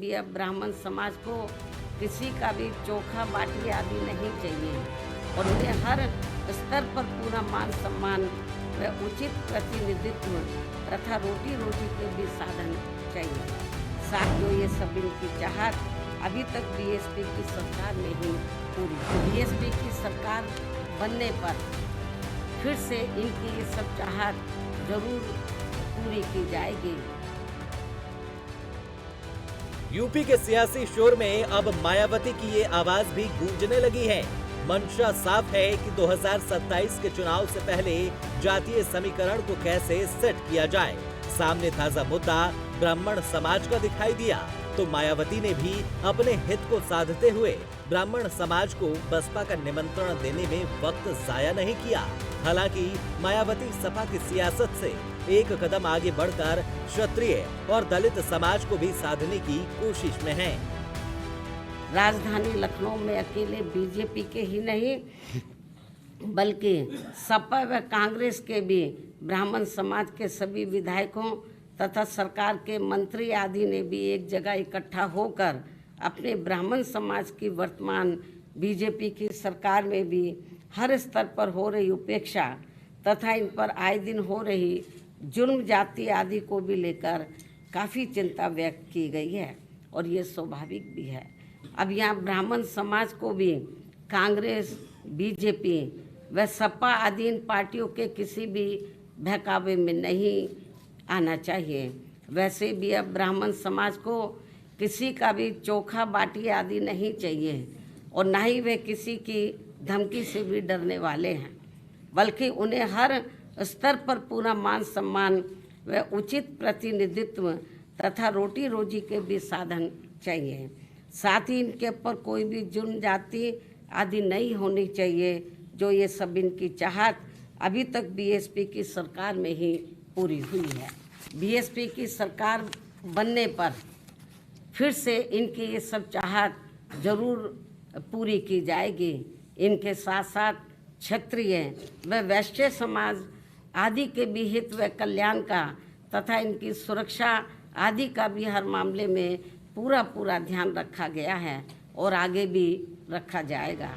भी अब ब्राह्मण समाज को किसी का भी चोखा बाटी आदि नहीं चाहिए और उन्हें हर स्तर पर पूरा मान सम्मान व उचित प्रतिनिधित्व तथा रोटी रोटी के भी साधन चाहिए। साथियों, ये सब इनकी चाहत अभी तक बीएसपी की सरकार में ही पूरी। बीएसपी की सरकार बनने पर फिर से इनकी ये सब चाहत जरूर पूरी की जाएगी। यूपी के सियासी शोर में अब मायावती की ये आवाज भी गूंजने लगी है। मंशा साफ है कि 2027 के चुनाव से पहले जातीय समीकरण को कैसे सेट किया जाए। सामने ताजा मुद्दा ब्राह्मण समाज का दिखाई दिया तो मायावती ने भी अपने हित को साधते हुए ब्राह्मण समाज को बसपा का निमंत्रण देने में वक्त जाया नहीं किया। हालांकि मायावती सपा की सियासत से एक कदम आगे बढ़कर क्षत्रिय और दलित समाज को भी साधने की कोशिश में है। राजधानी लखनऊ में अकेले बीजेपी के ही नहीं बल्कि सपा व कांग्रेस के भी ब्राह्मण समाज के सभी विधायकों तथा सरकार के मंत्री आदि ने भी एक जगह इकट्ठा होकर अपने ब्राह्मण समाज की वर्तमान बीजेपी की सरकार में भी हर स्तर पर हो रही उपेक्षा तथा इन पर आए दिन हो रही जुर्म जाति आदि को भी लेकर काफ़ी चिंता व्यक्त की गई है और ये स्वाभाविक भी है। अब यहाँ ब्राह्मण समाज को भी कांग्रेस, बीजेपी व सपा आदि इन पार्टियों के किसी भी बहकावे में नहीं आना चाहिए। वैसे भी अब ब्राह्मण समाज को किसी का भी चोखा बाटी आदि नहीं चाहिए और ना ही वे किसी की धमकी से भी डरने वाले हैं, बल्कि उन्हें हर स्तर पर पूरा मान सम्मान व उचित प्रतिनिधित्व तथा रोटी रोजी के भी साधन चाहिए। साथ ही इनके ऊपर कोई भी जुर्म जाति आदि नहीं होनी चाहिए। जो ये सब इनकी चाहत अभी तक बीएसपी की सरकार में ही पूरी हुई है। बीएसपी की सरकार बनने पर फिर से इनकी ये सब चाहत जरूर पूरी की जाएगी। इनके साथ साथ क्षत्रिय व वैश्य समाज आदि के भी हित व कल्याण का तथा इनकी सुरक्षा आदि का भी हर मामले में पूरा ध्यान रखा गया है और आगे भी रखा जाएगा।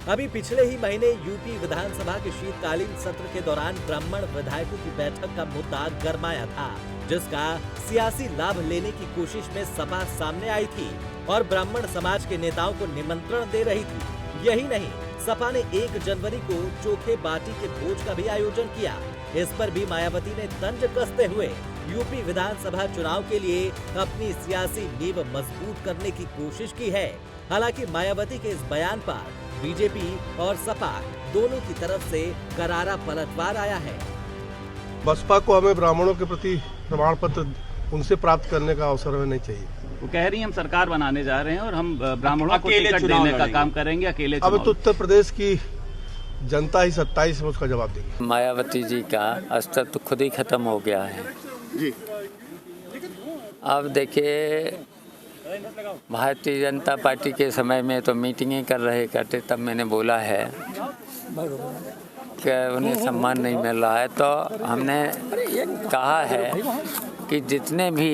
अभी पिछले ही महीने यूपी विधानसभा के शीतकालीन सत्र के दौरान ब्राह्मण विधायकों की बैठक का मुद्दा गरमाया था, जिसका सियासी लाभ लेने की कोशिश में सपा सामने आई थी और ब्राह्मण समाज के नेताओं को निमंत्रण दे रही थी। यही नहीं, सपा ने 1 जनवरी को चोखे बाटी के भोज का भी आयोजन किया। इस पर भी मायावती ने तंज कसते हुए यूपी विधानसभा चुनाव के लिए अपनी सियासी नींव मजबूत करने की कोशिश की है। हालांकि मायावती के इस बयान पर बीजेपी और सपा दोनों की तरफ से करारा पलटवार आया है। बसपा को हमें ब्राह्मणों के प्रति प्रमाण पत्र उनसे प्राप्त करने का अवसर हमें नहीं चाहिए। वो कह रही हैं हम सरकार बनाने जा रहे हैं और हम ब्राह्मणों को टिकट देने का काम करेंगे अकेले। अब तो उत्तर प्रदेश की जनता ही 27 में उसका जवाब देगी। मायावती जी का अस्तित्व तो खुद ही खत्म हो गया है जी। अब देखिए, भारतीय जनता पार्टी के समय में तो मीटिंगें कर रहे करते, तब मैंने बोला है कि उन्हें सम्मान नहीं मिल रहा है, तो हमने कहा है कि जितने भी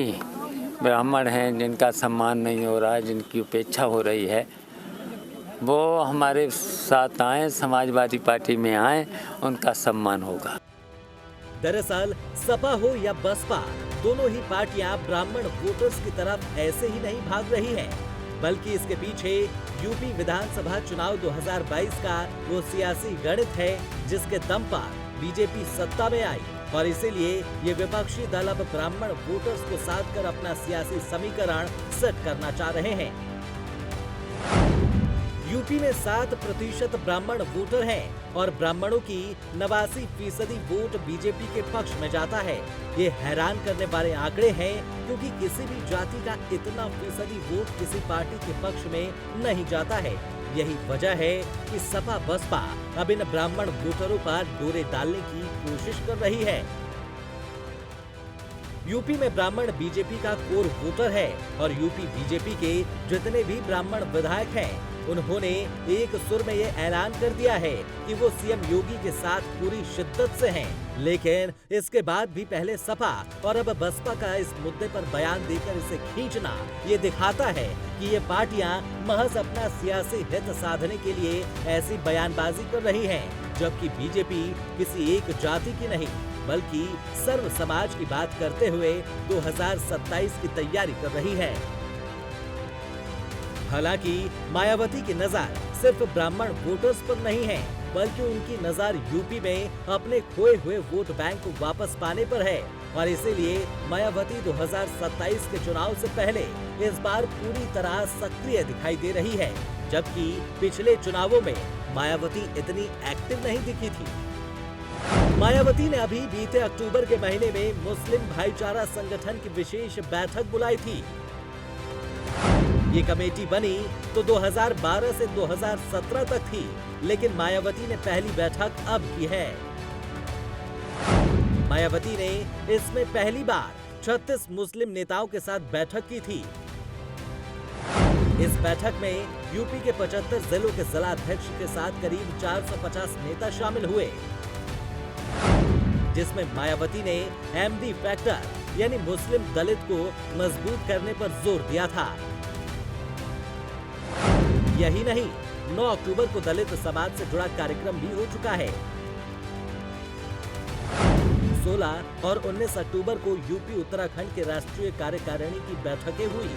ब्राह्मण हैं जिनका सम्मान नहीं हो रहा है, जिनकी उपेक्षा हो रही है, वो हमारे साथ आए, समाजवादी पार्टी में आए, उनका सम्मान होगा। दरअसल सपा हो या बसपा, दोनों ही पार्टियां ब्राह्मण वोटर्स की तरफ ऐसे ही नहीं भाग रही हैं, बल्कि इसके पीछे यूपी विधानसभा चुनाव 2022 का वो सियासी गणित है जिसके दम पर बीजेपी सत्ता में आई और इसीलिए ये विपक्षी दल अब ब्राह्मण वोटर्स को साथ कर अपना सियासी समीकरण सेट करना चाह रहे हैं। यूपी में 7% ब्राह्मण वोटर हैं और ब्राह्मणों की 89% वोट बीजेपी के पक्ष में जाता है। ये हैरान करने वाले आंकड़े हैं क्योंकि किसी भी जाति का इतना फीसदी वोट किसी पार्टी के पक्ष में नहीं जाता है। यही वजह है कि सपा बसपा अब इन ब्राह्मण वोटरों पर डोरे डालने की कोशिश कर रही है। यूपी में ब्राह्मण बीजेपी का कोर वोटर है और यूपी बीजेपी के जितने भी ब्राह्मण विधायक हैं, उन्होंने एक सुर में ये ऐलान कर दिया है कि वो सीएम योगी के साथ पूरी शिद्दत से हैं लेकिन इसके बाद भी पहले सपा और अब बसपा का इस मुद्दे पर बयान देकर इसे खींचना ये दिखाता है कि ये पार्टियां महज अपना सियासी हित साधने के लिए ऐसी बयानबाजी कर रही हैं, जबकि बीजेपी किसी एक जाति की नहीं बल्कि सर्व समाज की बात करते हुए 2027 की तैयारी कर रही है। हालांकि मायावती की नजर सिर्फ ब्राह्मण वोटर्स पर नहीं है, बल्कि उनकी नजर यूपी में अपने खोए हुए वोट बैंक को वापस पाने पर है और इसीलिए मायावती 2027 के चुनाव से पहले इस बार पूरी तरह सक्रिय दिखाई दे रही है, जबकि पिछले चुनावों में मायावती इतनी एक्टिव नहीं दिखी थी। मायावती ने अभी बीते अक्टूबर के महीने में मुस्लिम भाईचारा संगठन की विशेष बैठक बुलाई थी। ये कमेटी बनी तो 2012 से 2017 तक थी, लेकिन मायावती ने पहली बैठक अब की है। मायावती ने इसमें पहली बार 36 मुस्लिम नेताओं के साथ बैठक की थी। इस बैठक में यूपी के 75 जिलों के जिलाध्यक्ष के साथ करीब 450 नेता शामिल हुए, जिसमें मायावती ने एमडी फैक्टर यानी मुस्लिम दलित को मजबूत करने पर जोर दिया था। यही नहीं, 9 अक्टूबर को दलित समाज से जुड़ा कार्यक्रम भी हो चुका है। 16 और 19 अक्टूबर को यूपी उत्तराखंड के राष्ट्रीय कार्यकारिणी की बैठकें हुई।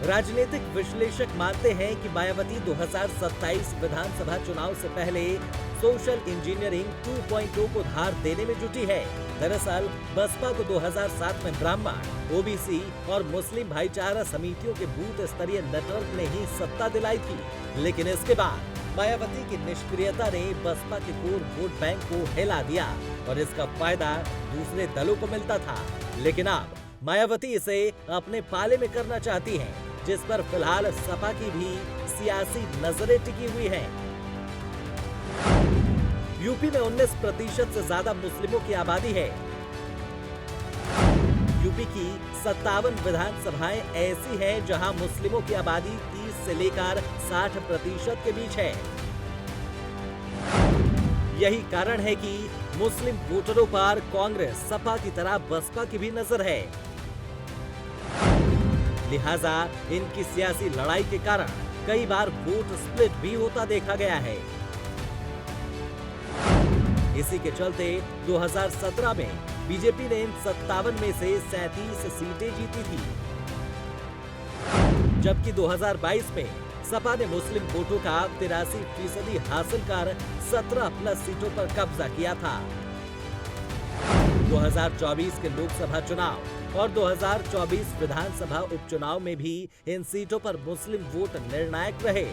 राजनीतिक विश्लेषक मानते हैं कि मायावती 2027 विधानसभा चुनाव से पहले सोशल इंजीनियरिंग 2.0 को धार देने में जुटी है। दरअसल बसपा को 2007 में ब्राह्मण, ओबीसी और मुस्लिम भाईचारा समितियों के बूथ स्तरीय नेटवर्क ने ही सत्ता दिलाई थी, लेकिन इसके बाद मायावती की निष्क्रियता ने बसपा के कोर वोट बैंक को हिला दिया और इसका फायदा दूसरे दलों को मिलता था। लेकिन अब मायावती इसे अपने पाले में करना चाहती हैं, जिस पर फिलहाल सपा की भी सियासी नजरें टिकी हुई हैं। यूपी में 19% से ज्यादा मुस्लिमों की आबादी है। यूपी की 57 विधानसभाएं ऐसी हैं जहां मुस्लिमों की आबादी 30 से लेकर 60% के बीच है। यही कारण है कि मुस्लिम वोटरों पर कांग्रेस, सपा की तरह बसपा की भी नजर है। लिहाजा इनकी सियासी लड़ाई के कारण कई बार वोट स्प्लिट भी होता देखा गया है। इसी के चलते 2017 में बीजेपी ने इन 57 में से 37 सीटें जीती थी, जबकि 2022 में सपा ने मुस्लिम वोटों का 83% हासिल कर 17+ सीटों पर कब्जा किया था। 2024 के लोकसभा चुनाव और 2024 विधानसभा उपचुनाव में भी इन सीटों पर मुस्लिम वोट निर्णायक रहे।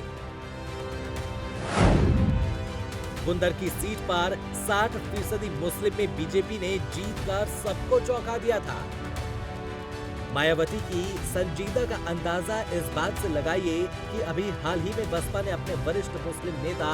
बुंदर की सीट पर 60% मुस्लिम में बीजेपी ने जीतकर सबको चौंका दिया था। मायावती की संजीदा का अंदाजा इस बात से लगाइए कि अभी हाल ही में बसपा ने अपने वरिष्ठ मुस्लिम नेता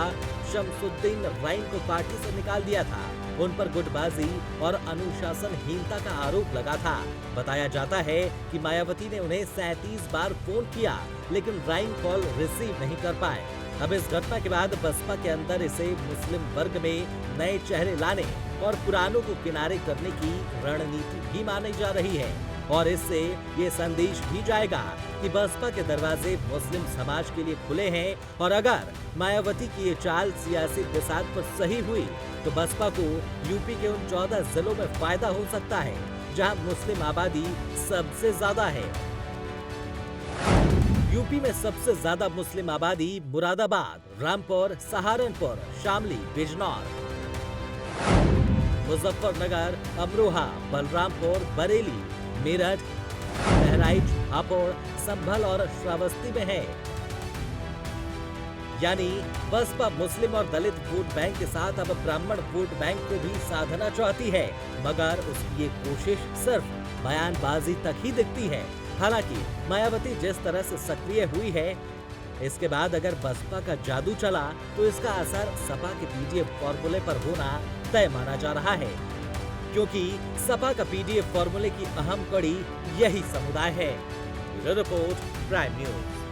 शमसुद्दीन राइन को पार्टी से निकाल दिया था। उन पर गुटबाजी और अनुशासनहीनता का आरोप लगा था। बताया जाता है कि मायावती ने उन्हें 37 बार फोन किया, लेकिन राइन कॉल रिसीव नहीं कर पाए। अब इस घटना के बाद बसपा के अंदर इसे मुस्लिम वर्ग में नए चेहरे लाने और पुरानों को किनारे करने की रणनीति भी मानी जा रही है और इससे ये संदेश भी जाएगा कि बसपा के दरवाजे मुस्लिम समाज के लिए खुले हैं और अगर मायावती की ये चाल सियासी बिसात पर सही हुई तो बसपा को यूपी के उन 14 जिलों में फायदा हो सकता है जहां मुस्लिम आबादी सबसे ज्यादा है। यूपी में सबसे ज्यादा मुस्लिम आबादी मुरादाबाद, रामपुर, सहारनपुर, शामली, बिजनौर, मुजफ्फरनगर, अमरोहा, बलरामपुर, बरेली, मेरठ, बहराइच, हापुड़, संभल और श्रावस्ती में है। यानी बसपा मुस्लिम और दलित वोट बैंक के साथ अब ब्राह्मण वोट बैंक को भी साधना चाहती है, मगर उसकी ये कोशिश सिर्फ बयानबाजी तक ही दिखती है। हालांकि मायावती जिस तरह से सक्रिय हुई है, इसके बाद अगर बसपा का जादू चला तो इसका असर सपा के पीडीएफ फॉर्मूले पर होना तय माना जा रहा है, क्योंकि सपा का पीडीएफ फॉर्मूले की अहम कड़ी यही समुदाय है। Report prime news.